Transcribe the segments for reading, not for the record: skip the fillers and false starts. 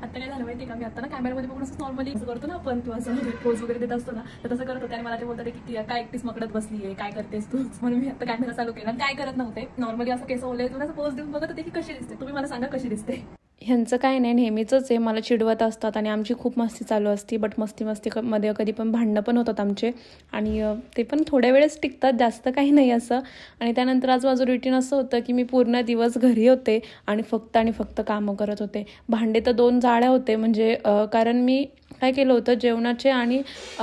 आता काय झालं माहिती का, मी आता ना कॅमेरामध्ये बघून असं नॉर्मली करतो ना आपण, तू असं पोज वगैरे देत असतो ना, तर तसं करत होते आणि मला ते बोलतात की काय एकटीच मकडत बसली आहे, काय करतेस तू. म्हणून मी आता कॅमेरा चालू केला. काय करत नव्हते, नॉर्मली असं केस ओले तुला पोज देऊन बघत होते की कशी दिसते. तुम्ही मला सांगा कशी दिसते. ह्यांचं काय नाही, नेहमीच आहे, मला चिडवत असतात आणि आमची खूप मस्ती चालू असते. बट मस्ती मध्ये कधी पण भांडणं पण होतात आमचे आणि ते पण थोड्या वेळेस टिकतात, जास्त काही नाही असं. आणि त्यानंतर आज माझं रुटीन असं होतं की मी पूर्ण दिवस घरी होते आणि फक्त कामं करत होते. भांडे तर 2 जाळ्या होते, म्हणजे कारण मी काय केलं होतं, जेवणाचे आणि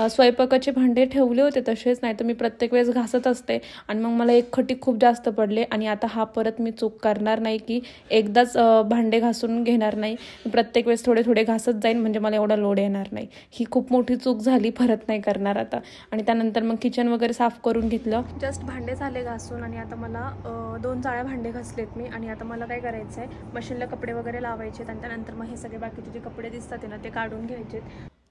स्वयंपाकाचे भांडे ठेवले होते तसेच, नाही तर मी प्रत्येक वेळेस घासत असते आणि मग मला एक खटी खूप जास्त पडले. आणि आता हा परत मी चूक करणार नाही की एकदाच भांडे घासून घेणार नाही, प्रत्येक वेळेस थोडे घासत जाईन, म्हणजे मला एवढा लोड येणार नाही. ही खूप मोठी चूक झाली, परत नाही करणार आता. आणि त्यानंतर मग किचन वगैरे साफ करून घेतलं. जस्ट भांडे झाले घासून आणि आता मला 2 जाळ्या भांडे घासलेत मी. आणि आता मला काय करायचं आहे, मशीनला कपडे वगैरे लावायचे आणि त्यानंतर मग हे सगळे बाकीचे जे कपडे दिसतात ना ते काढून घ्यायचे.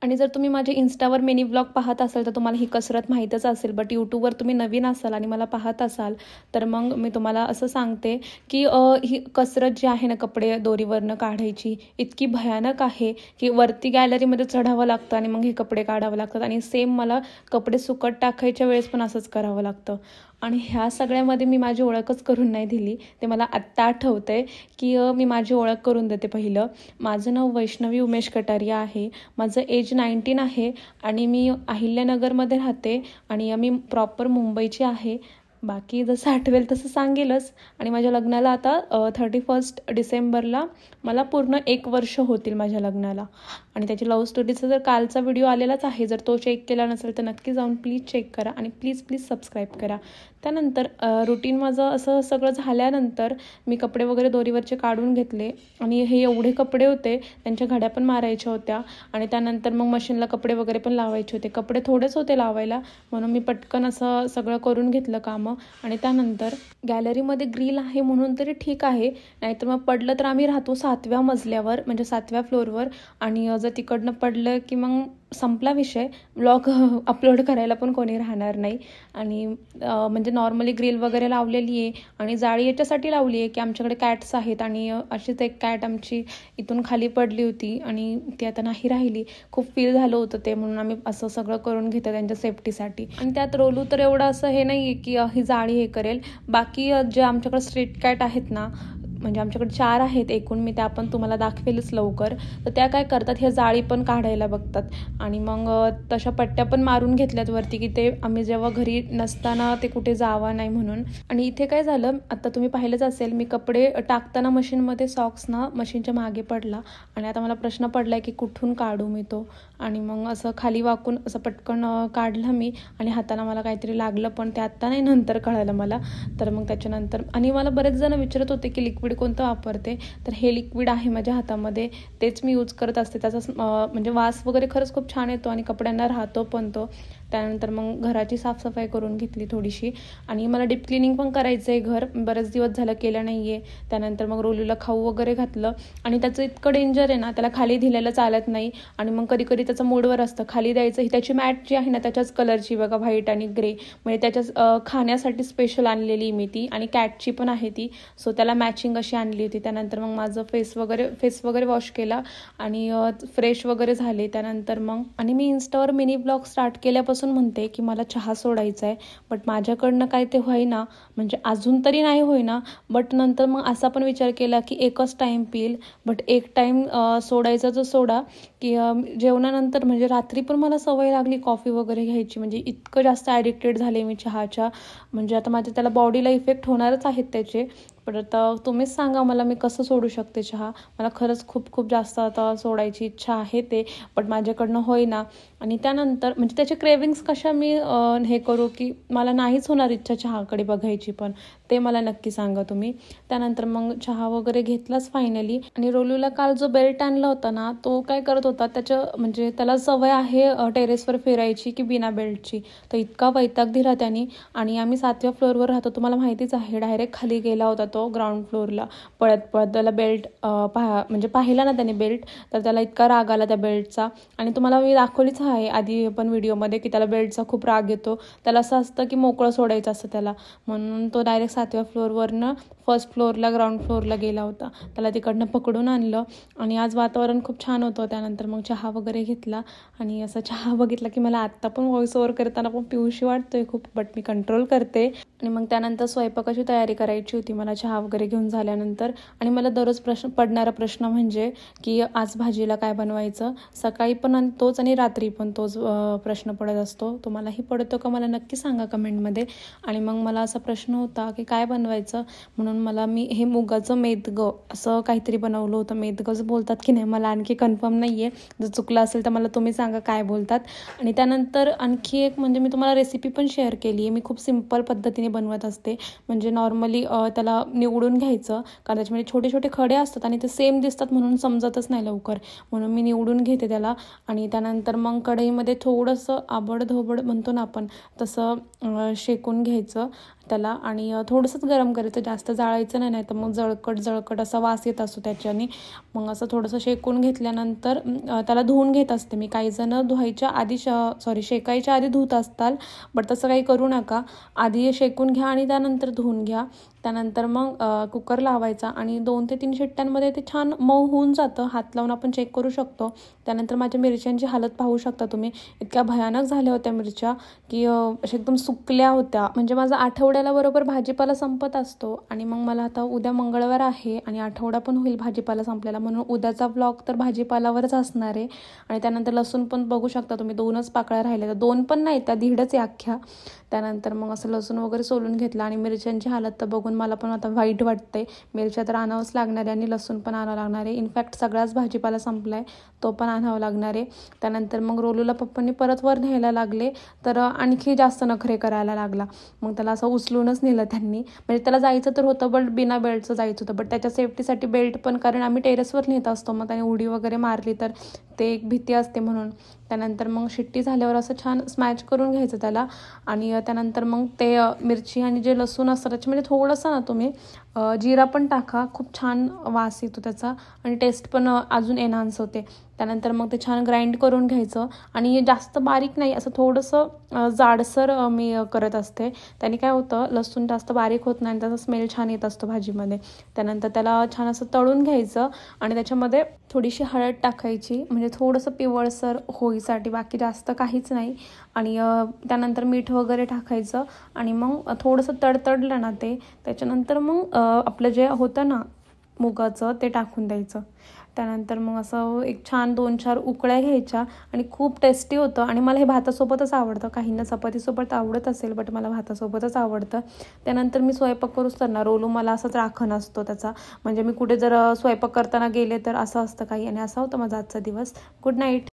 आणि जर तुम्ही माझे इन्स्टावर मिनी ब्लॉग पाहत असाल तर तुम्हाला ही कसरत माहीतच असेल, बट यूट्यूबवर तुम्ही नवीन असाल आणि मला पाहत असाल तर मग मी तुम्हाला असं सांगते की ही कसरत जी आहे ना कपडे दोरीवरनं काढायची, इतकी भयानक आहे की वरती गॅलरीमध्ये चढावं लागतं आणि मग हे कपडे काढावं लागतात. आणि सेम मला कपडे सुकत टाकायच्या वेळेस पण असंच करावं लागतं. आणि ह्या सगळ्यामध्ये मी माझी ओळखच करून नाही दिली, ते मला आत्ता आठवतंय की मी माझी ओळख करून देते. पहिलं, माझं नाव वैष्णवी उमेश कटारिया आहे, माझं एज 19 आहे आणि मी अहिल्यानगरमध्ये राहते आणि मी प्रॉपर मुंबईची आहे. बाकी जसं आठवेल तसं सांगेलच. आणि माझ्या लग्नाला आता 31 डिसेंबरला मला पूर्ण 1 वर्ष होतील माझ्या लग्नाला. आणि त्याची लव्ह स्टोरीचा जर कालचा व्हिडिओ आलेलाच आहे, जर तो चेक केला नसेल तर नक्की जाऊन प्लीज चेक करा आणि प्लीज सबस्क्राईब करा. त्यानंतर रुटीन माझं असं सगळं झाल्यानंतर मी कपडे वगैरे दोरीवरचे काढून घेतले. आणि हे एवढे कपडे होते, त्यांच्या घड्या पण मारायच्या होत्या आणि त्यानंतर मग मशीनला कपडे वगैरे पण लावायचे होते. कपडे थोडेच होते लावायला, म्हणून मी पटकन असं सगळं करून घेतलं कामं. आणि त्यानंतर गॅलरीमध्ये ग्रिल आहे म्हणून तरी ठीक आहे, नाहीतर मग पडलं तर आम्ही राहतो 7व्या मजल्यावर, म्हणजे 7व्या फ्लोअरवर. आणि जर तिकडनं पडलं की मग संपला विषय, ब्लॉग अपलोड करायला पण कोणी राहणार नाही. आणि म्हणजे नॉर्मली ग्रिल वगैरे लावलेली आहे आणि जाळी याच्यासाठी लावली आहे की आमच्याकडे कॅट्स आहेत आणि अशीच एक कॅट आमची इथून खाली पडली होती आणि ती आता नाही राहिली. खूप फील झालं होतं ते, म्हणून आम्ही असं सगळं करून घेतो त्यांच्या सेफ्टीसाठी. आणि त्यात रोलू तर एवढं असं हे नाही आहे की ही जाळी हे करेल. बाकी जे आमच्याकडे स्ट्रीट कॅट आहेत ना, म्हणजे आमच्याकडे 4 आहेत एकूण, मी त्या पण तुम्हाला दाखवेलच लवकर. तर त्या काय करतात, ह्या जाळी पण काढायला बघतात. आणि मग तशा पट्ट्या पण मारून घेतल्यात वरती की ते आम्ही जेव्हा घरी नसताना ते कुठे जावा नाही म्हणून. आणि इथे काय झालं, आता तुम्ही पाहिलंच असेल, मी कपडे टाकताना मशीनमध्ये सॉक्स ना मशीनच्या मागे पडला आणि आता मला प्रश्न पडला की कुठून काढू मी तो. आणि मग असं खाली वाकून असं पटकन काढला मी आणि हाताला मला काहीतरी लागलं, पण ते आत्ता नाही, नंतर कळालं मला. तर मग त्याच्यानंतर आणि मला बरेच जण विचारत होते की लिक्विड कोणतं वापरते, तर हे लिक्विड आहे माझ्या हातामध्ये, तेच मी यूज करत असते. त्याचा म्हणजे वास वगैरे खरंच खूप छान येतो आणि कपड्यांना राहतो पण तो. त्यानंतर मग घराची साफसफाई करून घेतली थोडीशी आणि मला डीप क्लिनिंग पण करायचं आहे घर, बरेच दिवस झालं केलं नाही आहे. त्यानंतर मग रोलूला खाऊ वगैरे घातलं आणि त्याचं इतकं डेंजर आहे ना, त्याला खाली दिलेलं चालत नाही आणि मग कधी कधी त्याचं मूडवर असतं खाली द्यायचं. ही त्याची मॅट जी आहे ना त्याच्याच कलरची बघा, व्हाईट आणि ग्रे, म्हणजे त्याच्याच खाण्यासाठी स्पेशल आणलेली मी ती, आणि कॅटची पण आहे ती, सो त्याला मॅचिंग अशी आणली होती. त्यानंतर मग माझं फेस वगैरे वॉश केला आणि फ्रेश वगैरे झाले. त्यानंतर मग आणि मी इन्स्टावर मिनी ब्लॉग स्टार्ट केल्यापासून म्हणते की मला चहा सोडायचा आहे, बट माझ्याकडनं काय ते होईना, म्हणजे अजून तरी नाही होईना. बट नंतर मग असा पण विचार केला की एकच टाईम पिल, बट एक टाईम सोडायचा जो सोडा की जेवणानंतर, म्हणजे रात्री पण मला सवय लागली कॉफी वगैरे घ्यायची, म्हणजे इतकं जास्त ॲडिक्टेड झाले मी चहाच्या, म्हणजे आता माझ्या त्याला बॉडीला इफेक्ट होणारच आहेत त्याचे. पण आता तुम्हीच सांगा मला मी कसं सोडू शकते चहा. मला खरंच खूप जास्त आता सोडायची इच्छा आहे ते, बट माझ्याकडनं होईना. आणि त्यानंतर म्हणजे त्याचे क्रेविंग्स कशा मी हे करू की मला नाहीच होणार इच्छा चहाकडे बघायची, पण ते मला नक्की सांगा तुम्ही. त्यानंतर मग चहा वगैरे घेतलाच फायनली. आणि रोलूला काल जो बेल्ट आणला होता ना, तो काय करत होता, म्हणजे त्याला सवय आहे टेरेसवर फिरायची की बिना बेल्टची, तर इतका वैताग दिला त्याने. आणि आम्ही 7व्या फ्लोअरवर राहतो, तुम्हाला माहितीच आहे, डायरेक्ट खाली गेला होता तो ग्राउंड फ्लोअरला पळत पळत. त्याला बेल्ट म्हणजे पाहिला ना त्याने बेल्ट, तर त्याला इतका राग आला त्या बेल्टचा. आणि तुम्हाला मी दाखवलीच आहे आधी पण व्हिडिओमध्ये की त्याला बेल्टचा खूप राग येतो. त्याला असं असतं की मोकळं सोडायचं असतं त्याला, म्हणून तो डायरेक्ट 7व्या फ्लोअरवरनं फर्स्ट फ्लोअरला ग्राउंड फ्लोअरला गेला होता. त्याला तिकडनं पकडून आणलं. आणि आज वातावरण खूप छान होतं. त्यानंतर मग चहा वगैरे घेतला. आणि असं चहा बघितला की मला आत्ता पण व्हॉइस ओव्हर करताना पण पिऊशी वाटतोय खूप, बट मी कंट्रोल करते. आणि मग त्यानंतर स्वयंपाकाची तयारी करायची होती मला चहा वगैरे घेऊन झाल्यानंतर. आणि मला दररोज पडणारा प्रश्न म्हणजे की आज भाजीला काय बनवायचं. सकाळी पण तोच आणि रात्री पण तोच प्रश्न पडत असतो. तुम्हालाही पडतो का मला नक्की सांगा कमेंटमध्ये. आणि मग मला असा प्रश्न होता की काय बनवायचं, म्हणून मी हे मुगाचं मेदगं असं काहीतरी बनवलं होतं. मेदगंच बोलतात की नाही मला आणखी कन्फर्म नाही आहे, जर चुकलं असेल तर मला तुम्ही सांगा काय बोलतात. आणि त्यानंतर आणखी एक म्हणजे मी तुम्हाला रेसिपी पण शेअर केली आहे. मी खूप सिम्पल पद्धतीने बनवत असते. म्हणजे नॉर्मली त्याला निवडून घ्यायचं, कारण त्याच्यामध्ये छोटे छोटे खडे असतात आणि ते सेम दिसतात म्हणून समजतच नाही लवकर, म्हणून मी निवडून घेते त्याला. आणि त्यानंतर मग कढईमध्ये थोडंसं आबडधोबड म्हणतो ना आपण तसं शेकून घ्यायचं त्याला. आणि थोडंसंच गरम करायचं, जास्त जाळायचं नाही, तर मग जळकट असा वास येत असतो त्याच्याने. मग असं थोडंसं शेकून घेतल्यानंतर त्याला धुवून घेत असते मी. काही जण धुवायच्या आधी शेकायच्या आधी धुत असतात, बट तसं काही करू नका. आधी शेकून घ्या आणि त्यानंतर धुवून घ्या. त्यानंतर मग कुकर लावायचा आणि 2 ते 3 शिट्ट्यांमध्ये ते छान मऊ होऊन जातं. हात लावून आपण चेक करू शकतो. त्यानंतर माझ्या मिरच्यांची हालत पाहू शकता तुम्ही. इतक्या भयानक झाल्या होत्या मिरच्या की अशा एकदम सुकल्या होत्या. म्हणजे माझा आठवड्याला बरोबर भाजीपाला संपत असतो. आणि मग मला आता उद्या मंगळवार आहे आणि आठवडा पण होईल भाजीपाला संपल्याला, म्हणून उद्याचा व्लॉग तर भाजीपालावरच असणार आहे. आणि त्यानंतर लसूण पण बघू शकता तुम्ही, 2च पाकळ्या राहिल्या, तर 2 पण नाही, त्या 1.5च आहे अख्ख्या. त्यानंतर मग असं लसूण वगैरे सोलून घेतलं. आणि मिरच्यांची हालत तर बघून मला पण आता वाईट वाटते. मिरच्या तर आणावंच लागणार आहे आणि लसूण पण आणावं लागणार आहे. इनफॅक्ट सगळाच भाजीपाला संपला आहे, तो पण आणावा लागणार आहे. त्यानंतर मग रोलूला पप्पांनी परत वर न्यायला लागले, तर आणखी जास्त नखरे करायला लागला. मग त्याला असं उचलूनच नेलं त्यांनी. म्हणजे त्याला जायचं तर होतं, बट बिना बेल्टचं जायचं होतं, बट त्याच्या सेफ्टीसाठी बेल्ट पण, कारण आम्ही टेरेसवर नेत असतो, मग त्याने उडी वगैरे मारली तर ते एक भीती असते म्हणून. त्यानंतर मग शिट्टी झाल्यावर असं छान स्मॅच करून घ्यायचं त्याला. आणि त्यानंतर मग ते मिरची आणि जे लसूण असतं त्याच्यामध्ये थोडंसं ना तुम्ही जिरा पण टाका, खूप छान वास येतो त्याचा आणि टेस्ट पण अजून एनहान्स होते. त्यानंतर मग ते छान ग्राइंड करून घ्यायचं. आणि जास्त बारीक नाही, असं थोडंसं जाडसर मी करत असते. त्याने काय होतं, लसूण जास्त बारीक होत नाही आणि त्याचा स्मेल छान येत असतो भाजीमध्ये. त्यानंतर त्याला छान असं तळून घ्यायचं आणि त्याच्यामध्ये थोडीशी हळद टाकायची, म्हणजे थोडंसं पिवळसर होईसाठी, बाकी जास्त काहीच नाही. आणि त्यानंतर मीठ वगैरे टाकायचं. आणि मग थोडंसं तडतडलं ना ते, त्याच्यानंतर मग आपलं जे होतं ना मुगाचं ते टाकून द्यायचं. त्यानंतर मग असं एक छान 2-4 उकळ्या घ्यायच्या आणि खूप टेस्टी होतं. आणि मला हे भातासोबतच आवडतं, काहींना चपातीसोबत आवडत असेल, बट मला भातासोबतच आवडतं. त्यानंतर मी स्वयंपाक करूच तर ना रोलू मला असाच राखण असतो त्याचा, म्हणजे मी कुठे जर स्वयंपाक करताना गेले तर असं असतं काही. आणि असा होता माझा आजचा दिवस. Good night.